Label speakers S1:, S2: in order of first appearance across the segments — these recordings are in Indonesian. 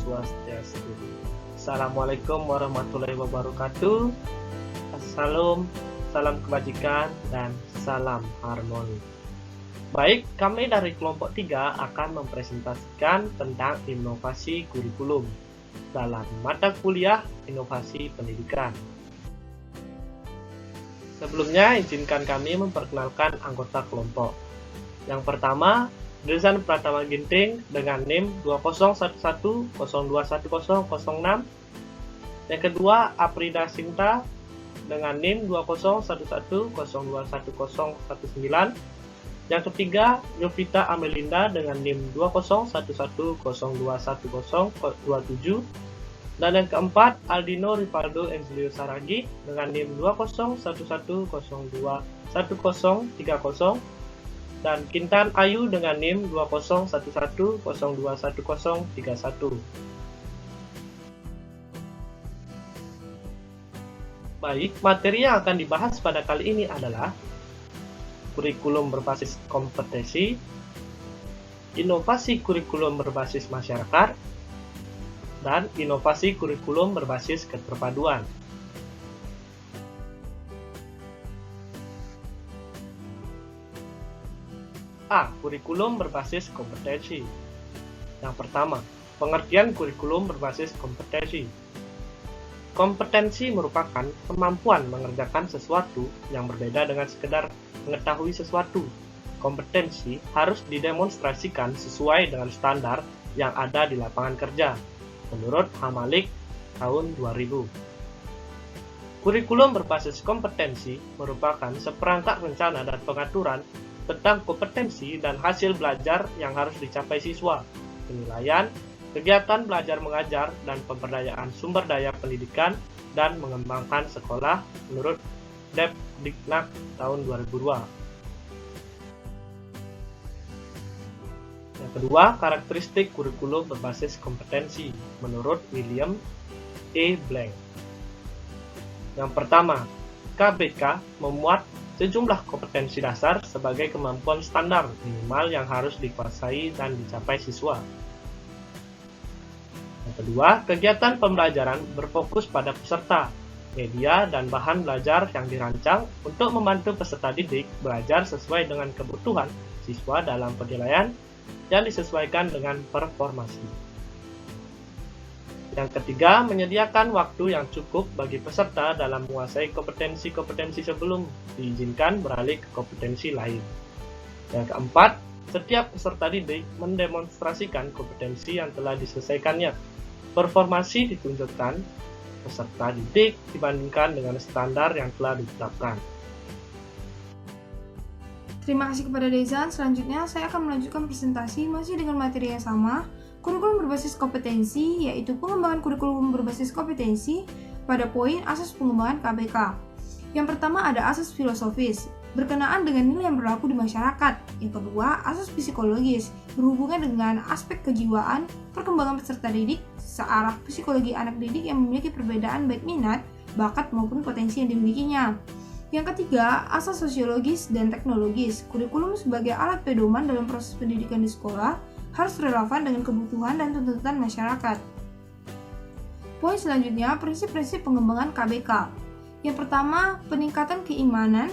S1: Swastiastu. Assalamualaikum warahmatullahi wabarakatuh. Salam kebajikan dan salam harmoni. Baik, kami dari kelompok 3 akan mempresentasikan tentang inovasi kurikulum dalam mata kuliah Inovasi Pendidikan. Sebelumnya, izinkan kami memperkenalkan anggota kelompok. Yang pertama, Drizan Pratama Ginting dengan NIM 2011021006. Yang kedua, Aprida Sinta dengan NIM 2011021019. Yang ketiga, Yovita Amelinda dengan NIM 2011021027. Dan yang keempat, Aldino Rivaldo Enzlio Saragi dengan NIM 2011021030. Dan Kintan Ayu dengan NIM 2011021031. Baik, materi yang akan dibahas pada kali ini adalah kurikulum berbasis kompetensi, inovasi kurikulum berbasis masyarakat, dan inovasi kurikulum berbasis keterpaduan. A. Kurikulum berbasis kompetensi. Yang pertama, pengertian kurikulum berbasis kompetensi. Kompetensi merupakan kemampuan mengerjakan sesuatu yang berbeda dengan sekedar mengetahui sesuatu. Kompetensi harus didemonstrasikan sesuai dengan standar yang ada di lapangan kerja, menurut Hamalik tahun 2000. Kurikulum berbasis kompetensi merupakan seperangkat rencana dan pengaturan tentang kompetensi dan hasil belajar yang harus dicapai siswa, penilaian, kegiatan belajar mengajar, dan pemberdayaan sumber daya pendidikan dan mengembangkan sekolah menurut Depdiknak tahun 2002. Yang kedua, karakteristik kurikulum berbasis kompetensi menurut William E. Blank. Yang pertama, KBK memuat sejumlah kompetensi dasar sebagai kemampuan standar minimal yang harus dikuasai dan dicapai siswa. Yang kedua, kegiatan pembelajaran berfokus pada peserta, media, dan bahan belajar yang dirancang untuk membantu peserta didik belajar sesuai dengan kebutuhan siswa dalam penilaian yang disesuaikan dengan performasi. Yang ketiga, menyediakan waktu yang cukup bagi peserta dalam menguasai kompetensi-kompetensi sebelum diizinkan beralih ke kompetensi lain. Yang keempat, setiap peserta didik mendemonstrasikan kompetensi yang telah diselesaikannya. Performasi ditunjukkan peserta didik dibandingkan dengan standar yang telah ditetapkan.
S2: Terima kasih kepada Dezan. Selanjutnya, saya akan melanjutkan presentasi masih dengan materi yang sama, kurikulum berbasis kompetensi, yaitu pengembangan kurikulum berbasis kompetensi pada poin asas pengembangan KBK. Yang pertama ada asas filosofis, berkenaan dengan nilai yang berlaku di masyarakat. Yang kedua, asas psikologis, berhubungan dengan aspek kejiwaan, perkembangan peserta didik, searah psikologi anak didik yang memiliki perbedaan baik minat, bakat maupun potensi yang dimilikinya. Yang ketiga, asas sosiologis dan teknologis, kurikulum sebagai alat pedoman dalam proses pendidikan di sekolah, harus relevan dengan kebutuhan dan tuntutan masyarakat. Poin selanjutnya, prinsip-prinsip pengembangan KBK. Yang pertama, peningkatan keimanan,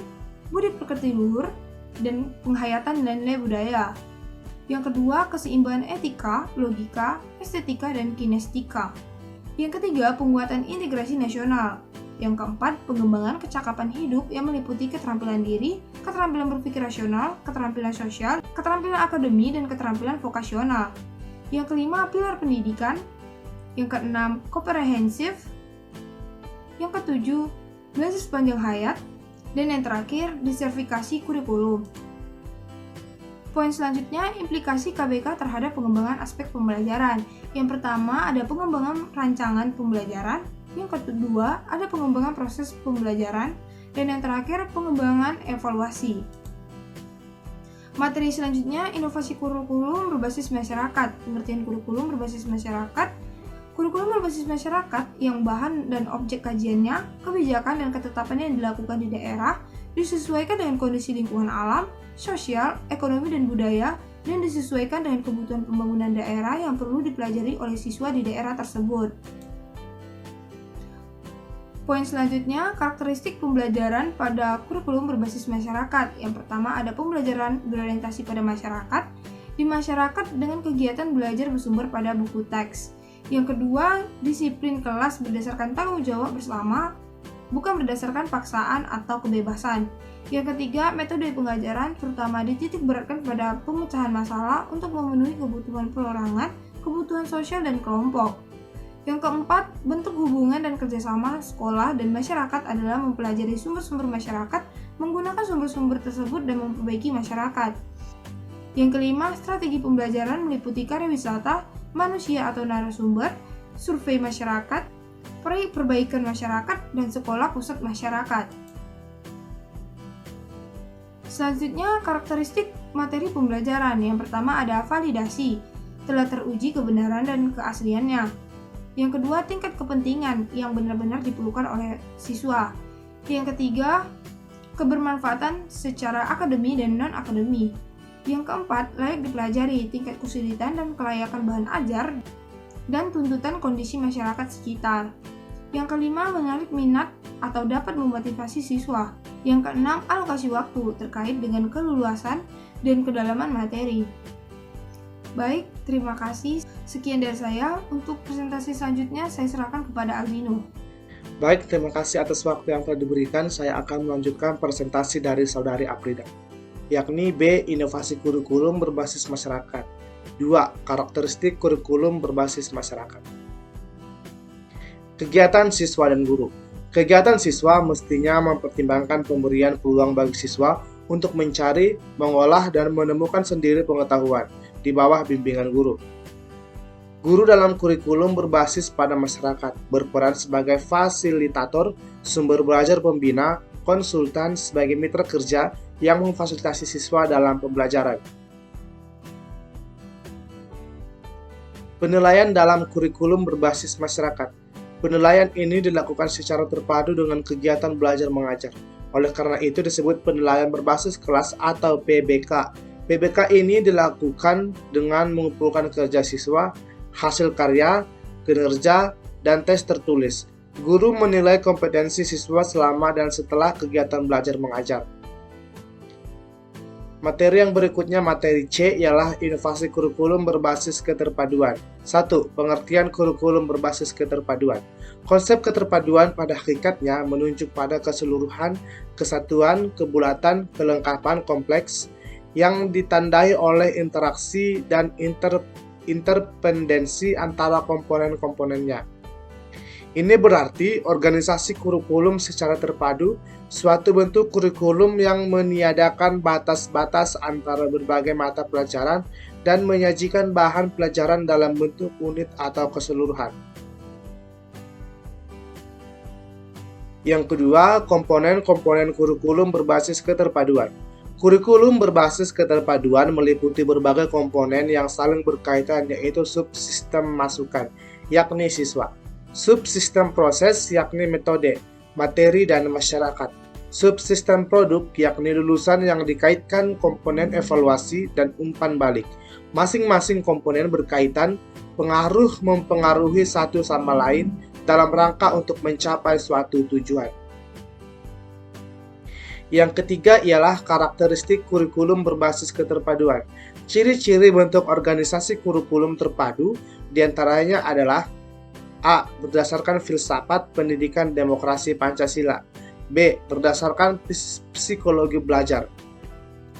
S2: budi pekerti luhur, dan penghayatan nilai-nilai budaya. Yang kedua, keseimbangan etika, logika, estetika, dan kinestika. Yang ketiga, penguatan integrasi nasional. Yang keempat, pengembangan kecakapan hidup yang meliputi keterampilan diri, keterampilan berpikir rasional, keterampilan sosial, keterampilan akademi, dan keterampilan vokasional. Yang kelima, pilar pendidikan. Yang keenam, komprehensif. Yang ketujuh, belajar sepanjang hayat. Dan yang terakhir, disertifikasi kurikulum. Poin selanjutnya, implikasi KBK terhadap pengembangan aspek pembelajaran. Yang pertama, ada pengembangan rancangan pembelajaran. Yang kedua, ada pengembangan proses pembelajaran. Dan yang terakhir, pengembangan evaluasi. Materi selanjutnya, inovasi kurikulum berbasis masyarakat. Pengertian kurikulum berbasis masyarakat. Kurikulum berbasis masyarakat yang bahan dan objek kajiannya, kebijakan dan ketetapan yang dilakukan di daerah, disesuaikan dengan kondisi lingkungan alam, sosial, ekonomi, dan budaya, dan disesuaikan dengan kebutuhan pembangunan daerah yang perlu dipelajari oleh siswa di daerah tersebut. Poin selanjutnya, karakteristik pembelajaran pada kurikulum berbasis masyarakat. Yang pertama ada pembelajaran berorientasi pada masyarakat, di masyarakat dengan kegiatan belajar bersumber pada buku teks. Yang kedua, disiplin kelas berdasarkan tanggung jawab bersama, bukan berdasarkan paksaan atau kebebasan. Yang ketiga, metode pengajaran terutama dititik beratkan pada pemecahan masalah untuk memenuhi kebutuhan perorangan, kebutuhan sosial dan kelompok. Yang keempat, bentuk hubungan dan kerjasama sekolah dan masyarakat adalah mempelajari sumber-sumber masyarakat, menggunakan sumber-sumber tersebut dan memperbaiki masyarakat. Yang kelima, strategi pembelajaran meliputi karya wisata, manusia atau narasumber, survei masyarakat, proyek perbaikan masyarakat, dan sekolah pusat masyarakat. Selanjutnya, karakteristik materi pembelajaran. Yang pertama ada validasi, telah teruji kebenaran dan keasliannya. Yang kedua, tingkat kepentingan yang benar-benar diperlukan oleh siswa. Yang ketiga, kebermanfaatan secara akademi dan non-akademi. Yang keempat, layak dipelajari, tingkat kesulitan dan kelayakan bahan ajar, dan tuntutan kondisi masyarakat sekitar. Yang kelima, menarik minat atau dapat memotivasi siswa. Yang keenam, alokasi waktu terkait dengan keluasan dan kedalaman materi. Baik, terima kasih. Sekian dari saya. Untuk presentasi selanjutnya, saya serahkan kepada Aldino.
S3: Baik, terima kasih atas waktu yang telah diberikan. Saya akan melanjutkan presentasi dari Saudari Aprida, yakni B. Inovasi kurikulum berbasis masyarakat. 2. Karakteristik kurikulum berbasis masyarakat. Kegiatan siswa dan guru. Kegiatan siswa mestinya mempertimbangkan pemberian peluang bagi siswa untuk mencari, mengolah, dan menemukan sendiri pengetahuan di bawah bimbingan guru. Guru dalam kurikulum berbasis pada masyarakat berperan sebagai fasilitator, sumber belajar pembina, konsultan sebagai mitra kerja yang memfasilitasi siswa dalam pembelajaran. Penilaian dalam kurikulum berbasis masyarakat. Penilaian ini dilakukan secara terpadu dengan kegiatan belajar mengajar. Oleh karena itu disebut penilaian berbasis kelas atau PBK. PBK ini dilakukan dengan mengumpulkan kerja siswa, hasil karya, kinerja, dan tes tertulis. Guru menilai kompetensi siswa selama dan setelah kegiatan belajar mengajar. Materi yang berikutnya, materi C, ialah inovasi kurikulum berbasis keterpaduan. 1. Pengertian kurikulum berbasis keterpaduan. Konsep keterpaduan pada hakikatnya menunjuk pada keseluruhan, kesatuan, kebulatan, kelengkapan kompleks yang ditandai oleh interaksi dan interdependensi antara komponen-komponennya. Ini berarti organisasi kurikulum secara terpadu, suatu bentuk kurikulum yang meniadakan batas-batas antara berbagai mata pelajaran dan menyajikan bahan pelajaran dalam bentuk unit atau keseluruhan. Yang kedua, komponen-komponen kurikulum berbasis keterpaduan. Kurikulum berbasis keterpaduan meliputi berbagai komponen yang saling berkaitan, yaitu subsistem masukan, yakni siswa, subsistem proses, yakni metode, materi, dan masyarakat, subsistem produk, yakni lulusan yang dikaitkan komponen evaluasi dan umpan balik. Masing-masing komponen berkaitan, pengaruh mempengaruhi satu sama lain dalam rangka untuk mencapai suatu tujuan. Yang ketiga ialah karakteristik kurikulum berbasis keterpaduan. Ciri-ciri bentuk organisasi kurikulum terpadu diantaranya adalah A. Berdasarkan filsafat pendidikan demokrasi Pancasila. B. Berdasarkan psikologi belajar.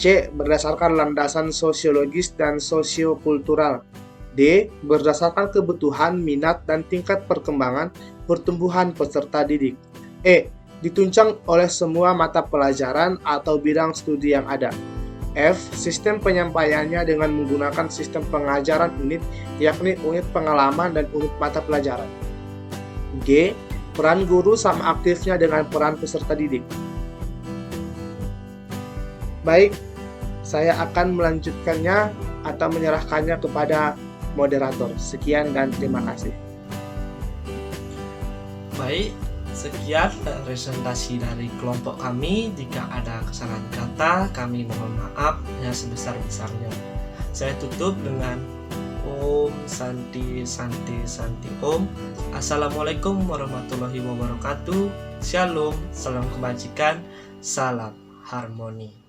S3: C. Berdasarkan landasan sosiologis dan sosiokultural. D. Berdasarkan kebutuhan, minat, dan tingkat perkembangan pertumbuhan peserta didik. E. Ditunjang oleh semua mata pelajaran atau bidang studi yang ada. F. Sistem penyampaiannya dengan menggunakan sistem pengajaran unit, yakni unit pengalaman dan unit mata pelajaran. G. Peran guru sama aktifnya dengan peran peserta didik. Baik, saya akan melanjutkannya atau menyerahkannya kepada moderator. Sekian dan terima kasih.
S1: Baik, sekian presentasi dari kelompok kami. Jika ada kesalahan kata, kami mohon maaf yang sebesar-besarnya. Saya tutup dengan Om Santi Santi Santi Om. Assalamualaikum warahmatullahi wabarakatuh. Shalom, salam kebajikan, salam harmoni.